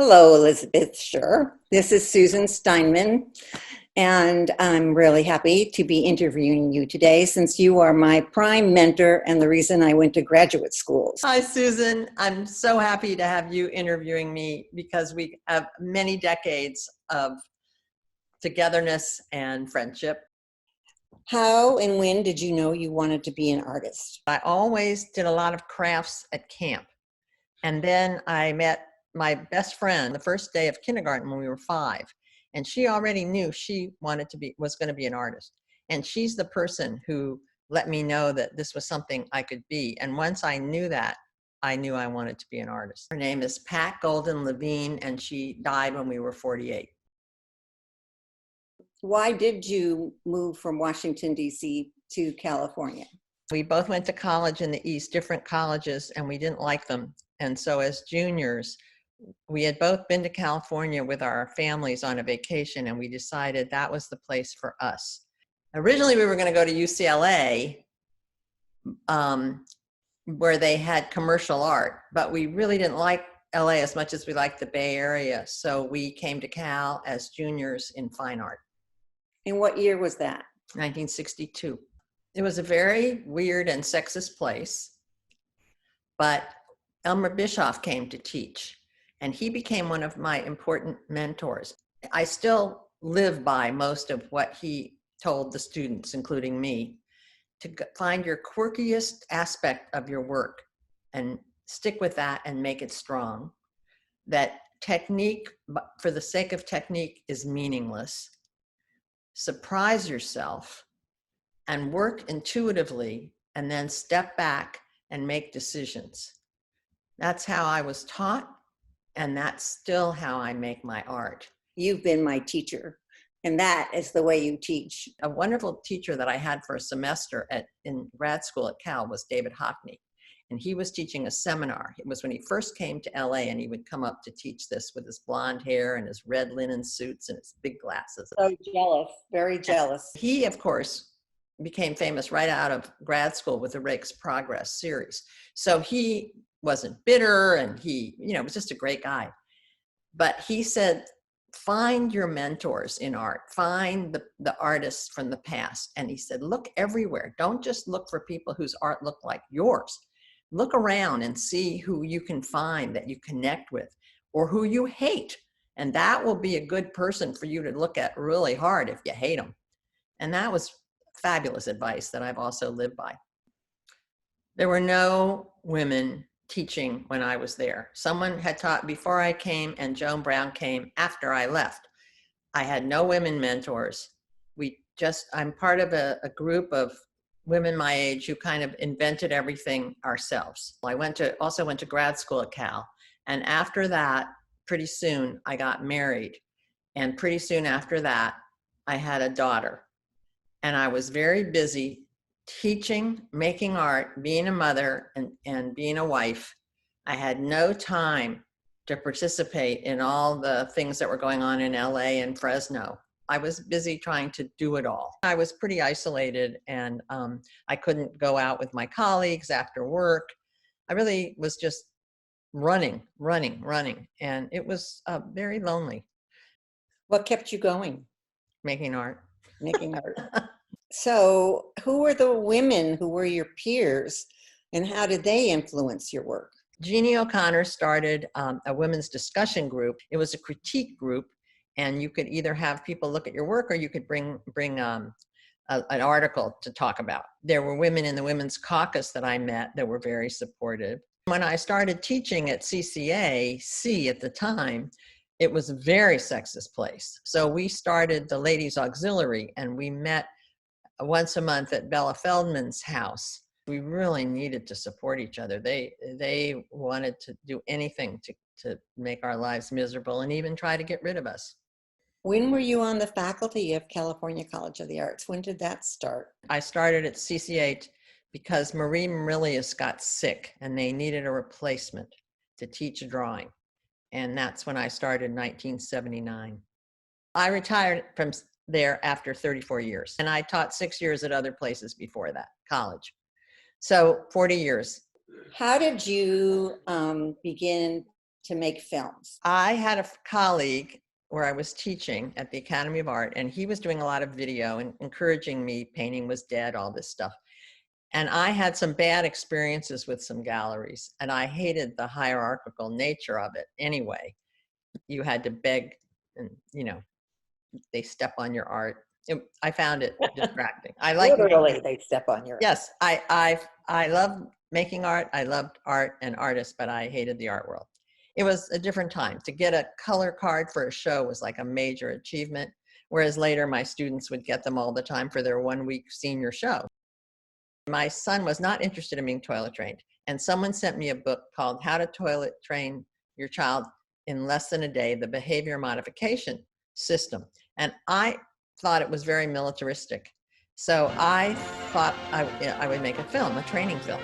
Hello, Elizabeth Sher. This is Susan Steinman, and I'm really happy to be interviewing you today since you are my prime mentor and the reason I went to graduate schools. Hi, Susan. I'm so happy to have you interviewing me because we have many decades of togetherness and friendship. How and when did you know you wanted to be an artist? I always did a lot of crafts at camp. And then I met my best friend the first day of kindergarten when we were 5. And she already knew she was going to be an artist. And she's the person who let me know that this was something I could be. And once I knew that, I knew I wanted to be an artist. Her name is Pat Golden Levine, and she died when we were 48. Why did you move from Washington, D.C. to California? We both went to college in the East, different colleges, and we didn't like them. And so as juniors, we had both been to California with our families on a vacation, and we decided that was the place for us. Originally, we were going to go to UCLA, where they had commercial art, but we really didn't like LA as much as we liked the Bay Area. So we came to Cal as juniors in fine art. And what year was that? 1962. It was a very weird and sexist place, but Elmer Bischoff came to teach, and he became one of my important mentors. I still live by most of what he told the students, including me, to find your quirkiest aspect of your work and stick with that and make it strong. That technique, for the sake of technique, is meaningless. Surprise yourself and work intuitively, and then step back and make decisions. That's how I was taught, and that's still how I make my art. You've been my teacher, and that is the way you teach. A wonderful teacher that I had for a semester in grad school at Cal was David Hockney, and he was teaching a seminar. It was when he first came to LA, and he would come up to teach this with his blonde hair and his red linen suits and his big glasses. So jealous, very jealous. He, of course, became famous right out of grad school with the Rake's Progress series. So he wasn't bitter, and he, was just a great guy. But he said, find your mentors in art, find the artists from the past. And he said, look everywhere. Don't just look for people whose art look like yours. Look around and see who you can find that you connect with or who you hate. And that will be a good person for you to look at really hard if you hate them. And that was fabulous advice that I've also lived by. There were no women teaching when I was there. Someone had taught before I came, and Joan Brown came after I left. I had no women mentors. I'm part of a group of women my age who kind of invented everything ourselves. I also went to grad school at Cal. And after that, pretty soon I got married. And pretty soon after that, I had a daughter. And I was very busy teaching, making art, being a mother, and being a wife. I had no time to participate in all the things that were going on in LA and Fresno. I was busy trying to do it all. I was pretty isolated, and I couldn't go out with my colleagues after work. I really was just running, and it was very lonely. What kept you going? Making art. Making art. So who were the women who were your peers, and how did they influence your work? Jeannie O'Connor started a women's discussion group. It was a critique group, and you could either have people look at your work or you could bring an article to talk about. There were women in the Women's Caucus that I met that were very supportive. When I started teaching at CCAC at the time, it was a very sexist place. So we started the Ladies Auxiliary, and we met once a month at Bella Feldman's house. We really needed to support each other. They wanted to do anything to make our lives miserable and even try to get rid of us. When were you on the faculty of California College of the Arts? When did that start? I started at CCA because Marie Marillius got sick and they needed a replacement to teach drawing. And that's when I started in 1979. I retired from there after 34 years. And I taught 6 years at other places before that, college. So 40 years. How did you begin to make films? I had a colleague where I was teaching at the Academy of Art, and he was doing a lot of video and encouraging me. Painting was dead, all this stuff. And I had some bad experiences with some galleries, and I hated the hierarchical nature of it anyway. You had to beg, and they step on your art. I found it distracting. I like Literally, they step on your. Yes, I love making art. I loved art and artists, but I hated the art world. It was a different time. To get a color card for a show was like a major achievement, whereas later my students would get them all the time for their 1-week senior show. My son was not interested in being toilet trained, and someone sent me a book called How to Toilet Train Your Child in Less Than a Day, the Behavior Modification System. And I thought it was very militaristic. So I thought I would make a film, a training film.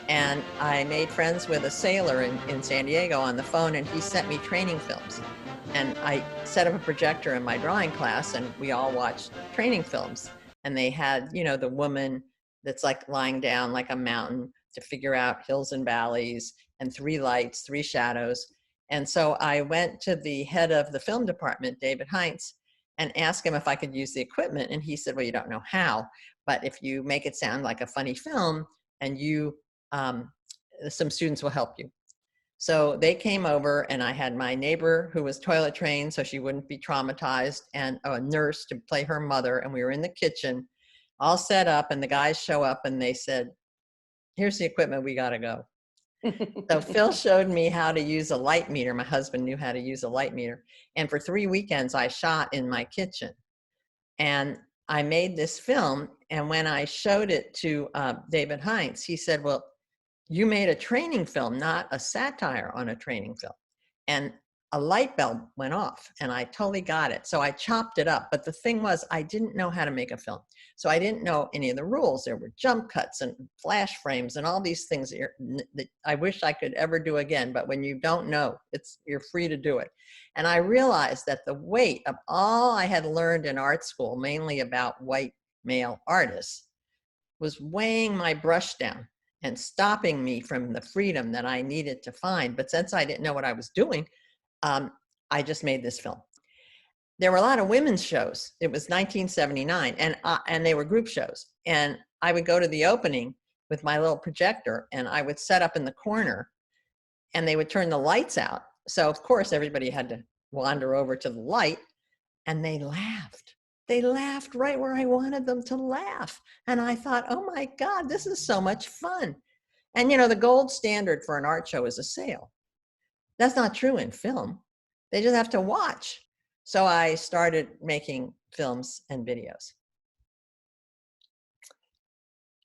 And I made friends with a sailor in San Diego on the phone, and he sent me training films. And I set up a projector in my drawing class, and we all watched training films. And they had, the woman that's like lying down like a mountain to figure out hills and valleys, and 3 lights, 3 shadows. And so I went to the head of the film department, David Heinz, and asked him if I could use the equipment. And he said, well, you don't know how, but if you make it sound like a funny film, and some students will help you. So they came over, and I had my neighbor who was toilet trained so she wouldn't be traumatized, and a nurse to play her mother. And we were in the kitchen all set up, and the guys show up and they said, here's the equipment, we got to go. So Phil showed me how to use a light meter. My husband knew how to use a light meter. And for 3 weekends, I shot in my kitchen. And I made this film. And when I showed it to David Heinz, he said, well, you made a training film, not a satire on a training film. And a light bulb went off, and I totally got it. So I chopped it up. But the thing was, I didn't know how to make a film. So I didn't know any of the rules. There were jump cuts and flash frames and all these things that I wish I could ever do again. But when you don't know, you're free to do it. And I realized that the weight of all I had learned in art school, mainly about white male artists, was weighing my brush down and stopping me from the freedom that I needed to find. But since I didn't know what I was doing, I just made this film. There were a lot of women's shows. It was 1979, and they were group shows. And I would go to the opening with my little projector, and I would set up in the corner, and they would turn the lights out. So of course everybody had to wander over to the light, and they laughed. They laughed right where I wanted them to laugh. And I thought, oh my God, this is so much fun. And the gold standard for an art show is a sale. That's not true in film. They just have to watch. So I started making films and videos.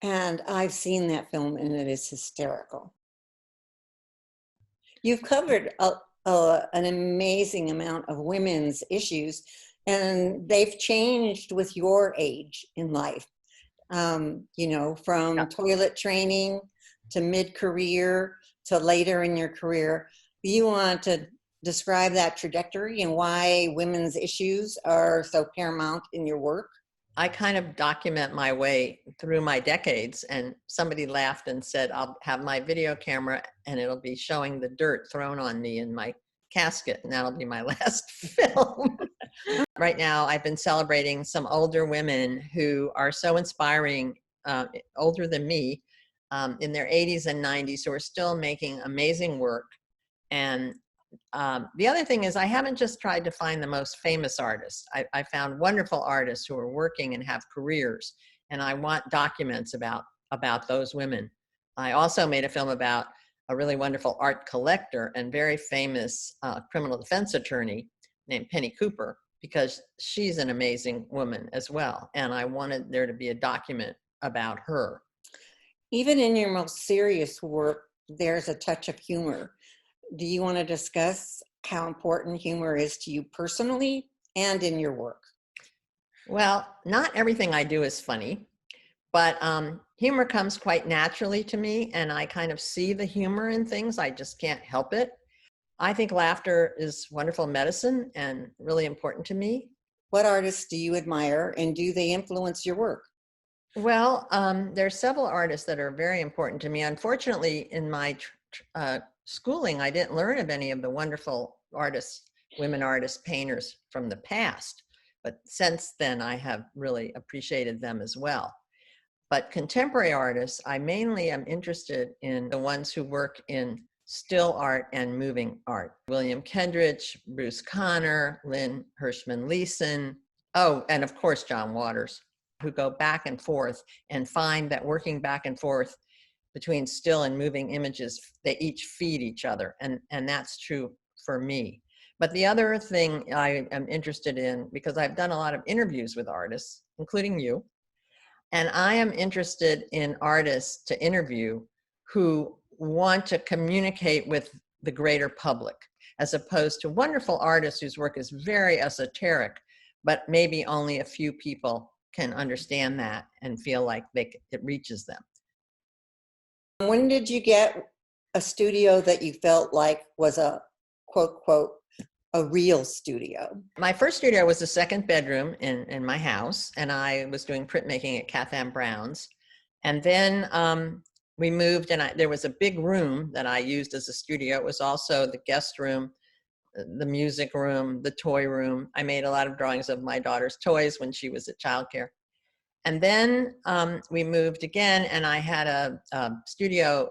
And I've seen that film, and it is hysterical. You've covered an amazing amount of women's issues, and they've changed with your age in life. From toilet training to mid-career to later in your career. You want to describe that trajectory and why women's issues are so paramount in your work? I kind of document my way through my decades, and somebody laughed and said, I'll have my video camera and it'll be showing the dirt thrown on me in my casket, and that'll be my last film. Right now, I've been celebrating some older women who are so inspiring, older than me, in their 80s and 90s, who are still making amazing work. And the other thing is, I haven't just tried to find the most famous artists. I found wonderful artists who are working and have careers, and I want documents about those women. I also made a film about a really wonderful art collector and very famous criminal defense attorney named Penny Cooper, because she's an amazing woman as well. And I wanted there to be a document about her. Even in your most serious work, there's a touch of humor. Do you want to discuss how important humor is to you personally and in your work? Well, not everything I do is funny, but humor comes quite naturally to me, and I kind of see the humor in things. I just can't help it. I think laughter is wonderful medicine and really important to me. What artists do you admire, and do they influence your work? Well, there are several artists that are very important to me. Unfortunately, in my schooling, I didn't learn of any of the wonderful artists, women artists, painters from the past. But since then, I have really appreciated them as well. But contemporary artists, I mainly am interested in the ones who work in still art and moving art. William Kendridge, Bruce Conner, Lynn Hirschman Leeson, oh, and of course, John Waters, who go back and forth and find that working back and forth between still and moving images, they each feed each other. And that's true for me. But the other thing I am interested in, because I've done a lot of interviews with artists, including you, and I am interested in artists to interview who want to communicate with the greater public, as opposed to wonderful artists whose work is very esoteric, but maybe only a few people can understand that and feel like it reaches them. When did you get a studio that you felt like was a quote, quote, a real studio? My first studio was the second bedroom in my house, and I was doing printmaking at Kath Ann Brown's. And then we moved, and there was a big room that I used as a studio. It was also the guest room, the music room, the toy room. I made a lot of drawings of my daughter's toys when she was at childcare. And then we moved again, and I had a studio.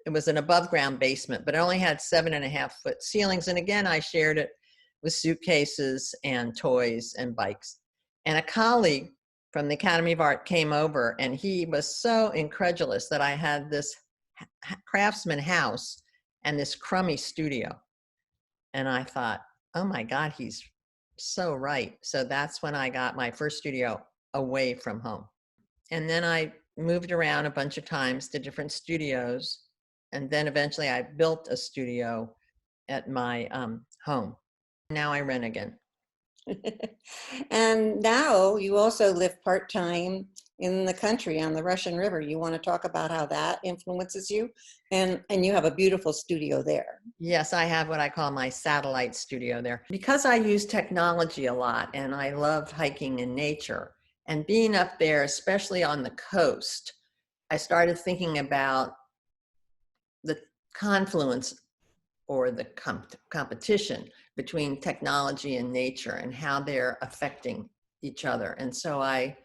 It was an above ground basement, but it only had 7.5-foot ceilings. And again, I shared it with suitcases and toys and bikes. And a colleague from the Academy of Art came over, and he was so incredulous that I had this craftsman house and this crummy studio. And I thought, oh my God, he's so right. So that's when I got my first studio away from home. And then I moved around a bunch of times to different studios. And then eventually I built a studio at my home. Now I rent again. And now you also live part-time in the country on the Russian River. You want to talk about how that influences you? And you have a beautiful studio there. Yes, I have what I call my satellite studio there. Because I use technology a lot and I love hiking in nature and being up there, especially on the coast, I started thinking about the confluence or the competition between technology and nature and how they're affecting each other. And so I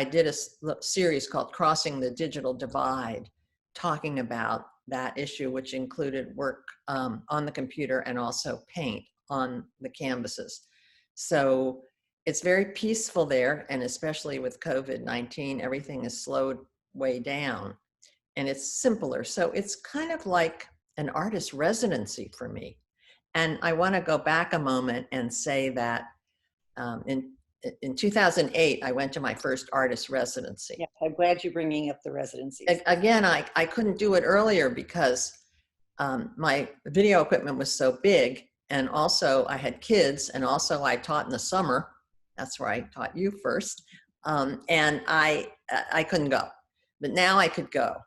did a series called Crossing the Digital Divide, talking about that issue, which included work on the computer and also paint on the canvases. So it's very peaceful there, and especially with COVID-19, everything is slowed way down and it's simpler. So it's kind of like an artist residency for me. And I want to go back a moment and say that in 2008, I went to my first artist residency. Yeah, I'm glad you're bringing up the residencies. Again, I couldn't do it earlier because my video equipment was so big, and also I had kids, and also I taught in the summer. That's where I taught you first, and I couldn't go. But now I could go,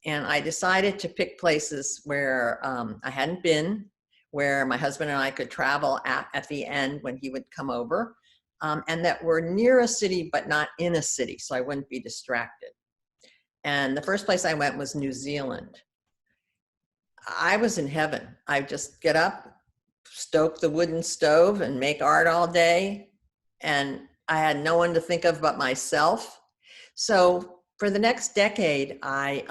and I decided to pick places where I hadn't been, where my husband and I could travel at the end when he would come over. And that were near a city, but not in a city, so I wouldn't be distracted. And the first place I went was New Zealand. I was in heaven. I just get up, stoke the wooden stove, and make art all day. And I had no one to think of but myself. So for the next decade, I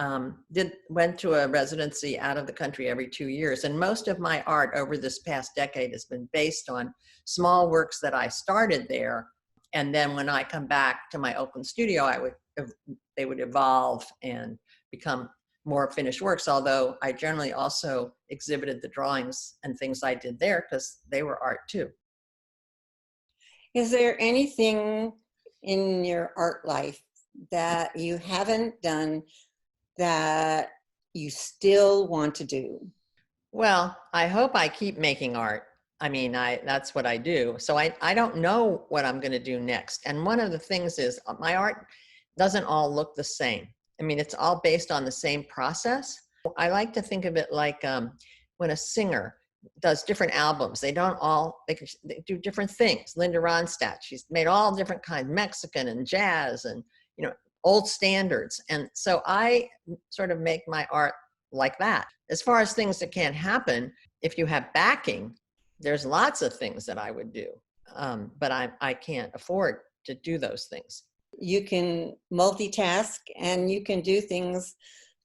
went to a residency out of the country every 2 years. And most of my art over this past decade has been based on small works that I started there. And then when I come back to my Oakland studio, they would evolve and become more finished works, although I generally also exhibited the drawings and things I did there because they were art too. Is there anything in your art life that you haven't done that you still want to do? Well, I hope I keep making art. I mean, that's what I do. So I don't know what I'm going to do next. And one of the things is my art doesn't all look the same. I mean, it's all based on the same process. I like to think of it like when a singer does different albums, they do different things. Linda Ronstadt, she's made all different kinds, Mexican and jazz and, old standards. And so I sort of make my art like that. As far as things that can't happen, if you have backing, there's lots of things that I would do, but I can't afford to do those things. You can multitask and you can do things,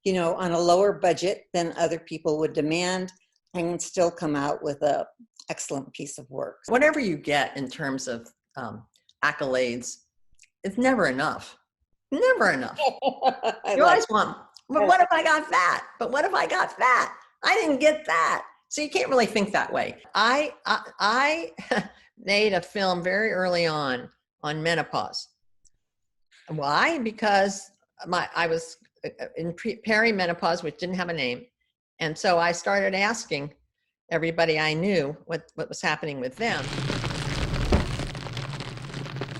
on a lower budget than other people would demand, and still come out with a excellent piece of work. Whatever you get in terms of accolades, it's never enough. Never enough. You always want, but what if I got that? But what if I got that? I didn't get that. So you can't really think that way. I made a film very early on menopause. Why? Because I was in perimenopause, which didn't have a name. And so I started asking everybody I knew what was happening with them.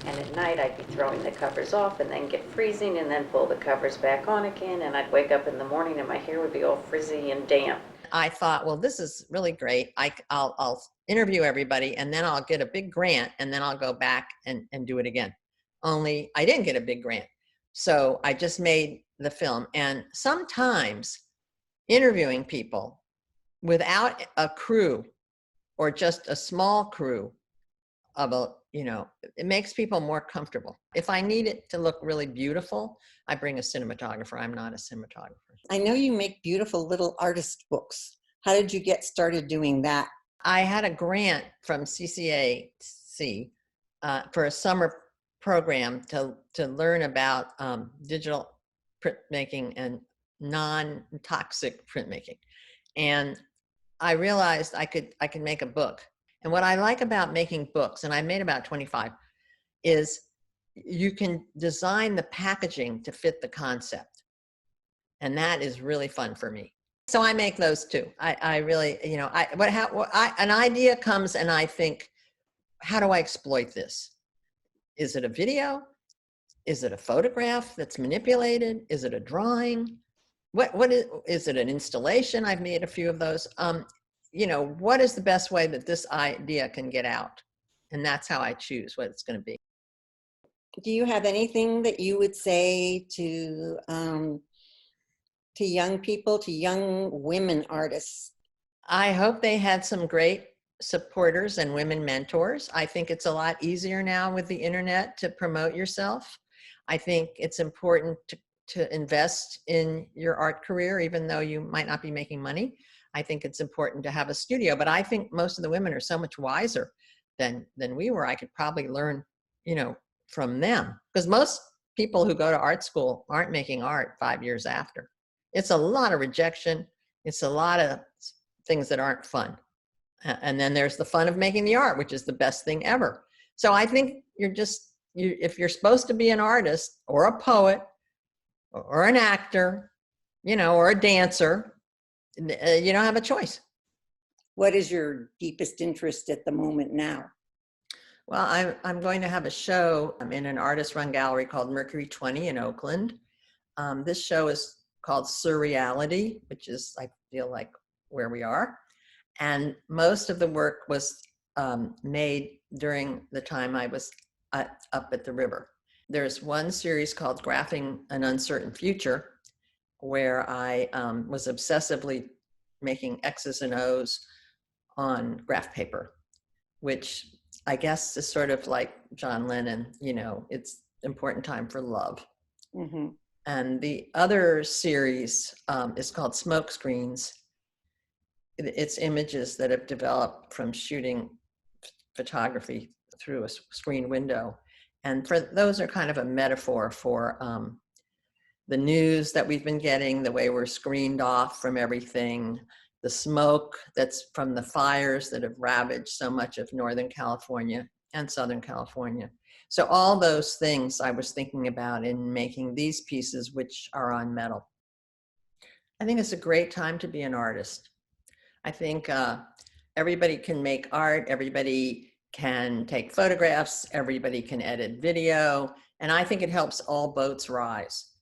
And at night I'd be throwing the covers off and then get freezing and then pull the covers back on again, and I'd wake up in the morning and my hair would be all frizzy and damp. I thought, well, this is really great. I'll interview everybody and then I'll get a big grant and then I'll go back and do it again. Only I didn't get a big grant. So I just made the film. And sometimes interviewing people without a crew or just a small crew it makes people more comfortable. If I need it to look really beautiful, I bring a cinematographer. I'm not a cinematographer. I know you make beautiful little artist books. How did you get started doing that? I had a grant from CCAC for a summer program to learn about digital printmaking and non-toxic printmaking. And I realized I could make a book. And what I like about making books, and I made about 25, is you can design the packaging to fit the concept. And that is really fun for me. So I make those too. I really, an idea comes and I think, how do I exploit this? Is it a video? Is it a photograph that's manipulated? Is it a drawing? What is it an installation? I've made a few of those. What is the best way that this idea can get out? And that's how I choose what it's going to be. Do you have anything that you would say to young people, to young women artists? I hope they had some great supporters and women mentors. I think it's a lot easier now with the internet to promote yourself. I think it's important to invest in your art career, even though you might not be making money. I think it's important to have a studio, but I think most of the women are so much wiser than we were. I could probably learn, from them, because most people who go to art school aren't making art 5 years after. It's a lot of rejection. It's a lot of things that aren't fun. And then there's the fun of making the art, which is the best thing ever. So I think if you're supposed to be an artist or a poet or an actor, or a dancer, you don't have a choice. What is your deepest interest at the moment now? Well, I'm going to have a show in an artist-run gallery called Mercury 20 in Oakland. This show is called Surreality, which is, I feel like, where we are. And most of the work was made during the time I was up at the river. There's one series called Graphing an Uncertain Future, where I was obsessively making X's and O's on graph paper, which I guess is sort of like John Lennon, it's important time for love. Mm-hmm. And the other series is called Smoke Screens. It's images that have developed from shooting photography through a screen window. And those are kind of a metaphor for the news that we've been getting, the way we're screened off from everything, the smoke that's from the fires that have ravaged so much of Northern California and Southern California. So all those things I was thinking about in making these pieces, which are on metal. I think it's a great time to be an artist. I think everybody can make art, everybody can take photographs, everybody can edit video, and I think it helps all boats rise.